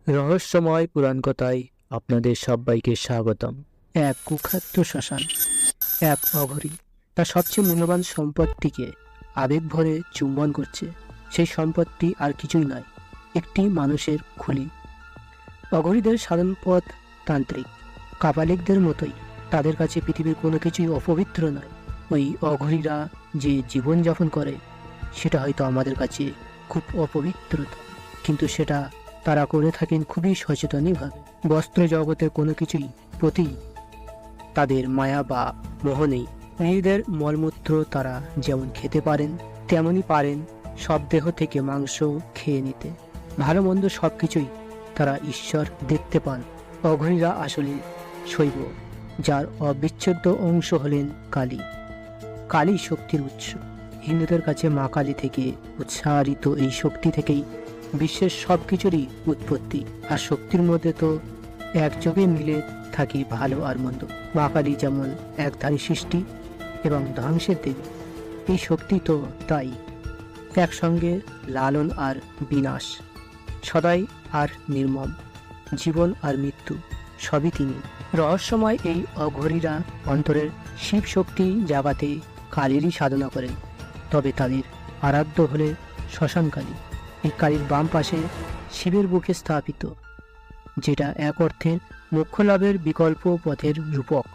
রহস্যময় পুরাণকথায় আপনাদের সবাইকে স্বাগতম। এক কুখ্যাত শ্মশান, এক অঘরী তার সবচেয়ে মূল্যবান সম্পত্তিকে আবেগ ভরে চুম্বন করছে। সেই সম্পত্তি আর কিছুই নয়, একটি মানুষের খুলি। অঘরীদের সাধন পথ তান্ত্রিক, কাপালিকদের মতোই তাদের কাছে পৃথিবীর কোনো কিছুই অপবিত্র নয়। ওই অঘরীরা যে জীবনযাপন করে সেটা হয়তো আমাদের কাছে খুব অপবিত্র, কিন্তু সেটা তারা করে থাকেন খুবই সচেতনভাবে। বস্ত্র জগতের কোনো কিছুই প্রতি তাদের মায়া বা মোহ নেই। নিজেদের মলমূত্র তারা যেমন খেতে পারেন, তেমনই পারেন সব দেহ থেকে মাংস খেয়ে নিতে। ভালো মন্দ সব কিছুই তারা ঈশ্বর দেখতে পান। অঘরীরা আসলে শৈব, যার অবিচ্ছেদ্য অংশ হলেন কালী। কালী শক্তির উৎস। হিন্দুদের কাছে মা কালী থেকে উৎসারিত এই শক্তি থেকেই বিশ্বের সব কিছুরই উৎপত্তি। আর শক্তির মধ্যে তো একযোগে মিলে থাকে ভালো আর মন্দ। মা কালী যেমন একধারী সৃষ্টি এবং ধ্বংসের দেবী, এই শক্তি তো তাই একসঙ্গে লালন আর বিনাশ, সদাই আর নির্মম, জীবন আর মৃত্যু সবই তিনি। রহস্যময় এই অঘরীরা অন্তরের শিব শক্তি জাগাতে কালীরই সাধনা করেন। তবে তাদের আরাধ্য হলে শ্মশানকালী। এই কালীর বাম পাশে শিবের বুকে স্থাপিত, যেটা এক অর্থে মোক্ষ লাভের বিকল্প পথের রূপক।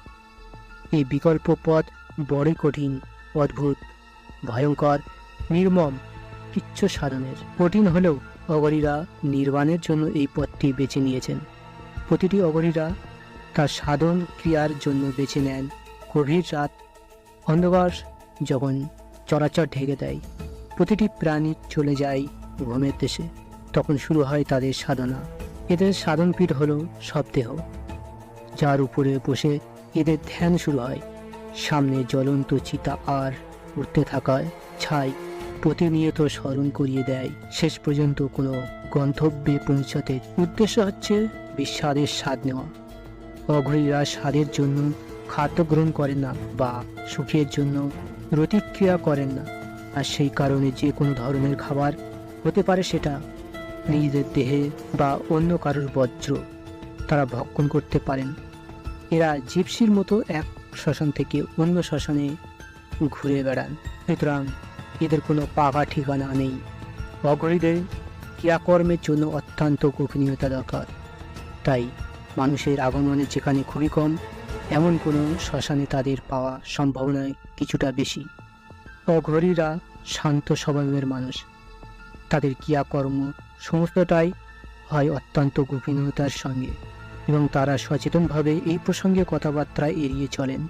এই বিকল্প পথ বড়ই কঠিন, অদ্ভুত, ভয়ঙ্কর, নির্মম, কিচ্ছ সাধনের। কঠিন হলেও অঘরীরা নির্বাণের জন্য এই পথটি বেছে নিয়েছেন। প্রতিটি অঘরীরা তার সাধন ক্রিয়ার জন্য বেছে নেন গভীর রাত। অন্ধকার যখন চরাচর ঢেকে দেয়, প্রতিটি প্রাণী চলে যায় ঘুমের দেশে, তখন শুরু হয় তাদের সাধনা। এদের সাধনপীঠ হলো শবদেহ, যার উপরে বসে এদের ধ্যান শুরু হয়। সামনে জ্বলন্ত চিতা আর উঠতে থাকা ছাই প্রতিনিয়ত স্মরণ করিয়ে দেয় শেষ পর্যন্ত কোনো গন্তব্যে পৌঁছাতে। উদ্দেশ্য হচ্ছে বিস্বাদের স্বাদ নেওয়া। অঘরীরা স্বাদের জন্য খাদ্য গ্রহণ করেন না বা সুখের জন্য প্রতিক্রিয়া করেন না। আর সেই কারণে যে কোনো ধরনের খাবার হতে পারে, সেটা নিজেদের দেহে বা অন্য কারোর বজ্র তারা ভক্ষণ করতে পারেন। এরা জিপসির মতো এক শ্মশান থেকে অন্য শ্মশানে ঘুরে বেড়ান, সুতরাং এদের কোনো পাকা ঠিকানা নেই। অঘরীদের ক্রিয়াকর্মের জন্য অত্যন্ত গোপনীয়তা দরকার। তাই মানুষের আগমনের যেখানে খুবই কম, এমন কোনো শ্মশানে তাদের পাওয়া সম্ভাবনায় কিছুটা বেশি। অঘরীরা শান্ত স্বভাবের মানুষ। তাদের ক্রিয়াকর্ম সমস্তটাই হয় অত্যন্ত গোপনীয়তার সঙ্গে, এবং তারা সচেতনভাবে এই প্রসঙ্গে কথাবার্তা এড়িয়ে চলেন।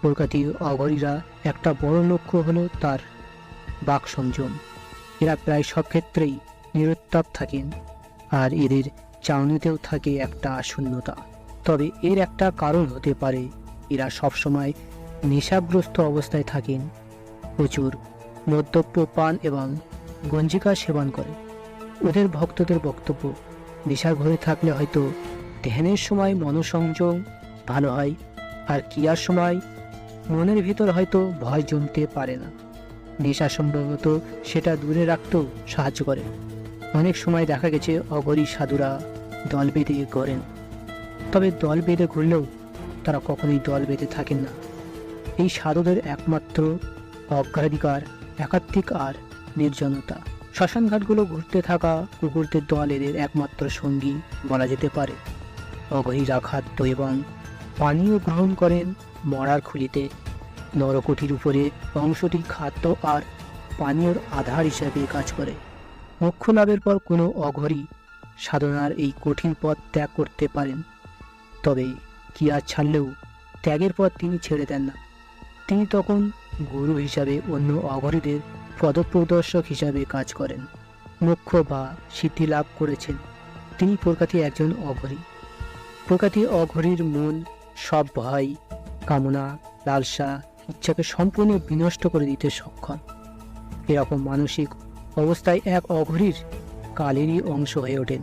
কলকাতি অঘরীরা একটা বড় লক্ষ্য হলো তার বাক সংযম। এরা প্রায় সব ক্ষেত্রেই নিরুত্তাপ থাকেন, আর এদের চাউনিতেও থাকে একটা শূন্যতা। তবে এর একটা কারণ হতে পারে এরা সবসময় নেশাগ্রস্ত অবস্থায় থাকেন, প্রচুর মদ্যপ্য পান এবং গঞ্জিকা সেবন করে। ওদের ভক্তদের বক্তব্য, নেশার ঘরে থাকলে হয়তো ধ্যানের সময় মনোসংযম ভালো হয়, আর ক্রিয়ার সময় মনের ভিতর হয়তো ভয় জমতে পারে না। নেশা সম্ভবত সেটা দূরে রাখতেও সাহায্য করে। অনেক সময় দেখা গেছে অঘরী সাধুরা দল বেঁধে ঘোরেন, তবে দল বেঁধে ঘুরলেও তারা কখনোই দল বেঁধে থাকেন না। এই সাধুদের একমাত্র অগ্রাধিকার একাত্মিক আর নির্জনতা। শ্মশানঘাটগুলো ঘুরতে থাকা কুকুরদের দল এদের একমাত্র সঙ্গী বলা যেতে পারে। অঘরীরা খাদ্য এবং পানীয় গ্রহণ করেন মরার খুলিতে। নরকটির উপরে অংশটি খাদ্য আর পানীয়র আধার হিসাবে কাজ করে। মোক্ষ লাভের পর কোনো অঘরী সাধনার এই কঠিন পথ ত্যাগ করতে পারেন, তবে ক্রিয়া ছাড়লেও ত্যাগের পথ তিনি ছেড়ে দেন না। তিনি তখন গুরু হিসাবে অন্য অঘরীদের পদপ্রদর্শক হিসাবে কাজ করেন। মোক্ষ বা সিদ্ধি লাভ করেছেন তিনি প্রকৃতি একজন অঘরী। প্রকৃতি অঘরীর মন সব ভয়, কামনা, লালসা, ইচ্ছাকে সম্পূর্ণ বিনষ্ট করে দিতে সক্ষম। এরকম মানসিক অবস্থায় এক অঘরীর কালেরই অংশ হয়ে ওঠেন।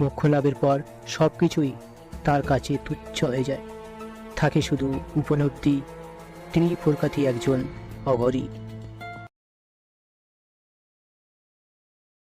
মোক্ষ লাভের পর সব কিছুই তার কাছে তুচ্ছ হয়ে যায়। থাকে শুধু উপলব্ধি, তিনি প্রকৃতি একজন অঘরী।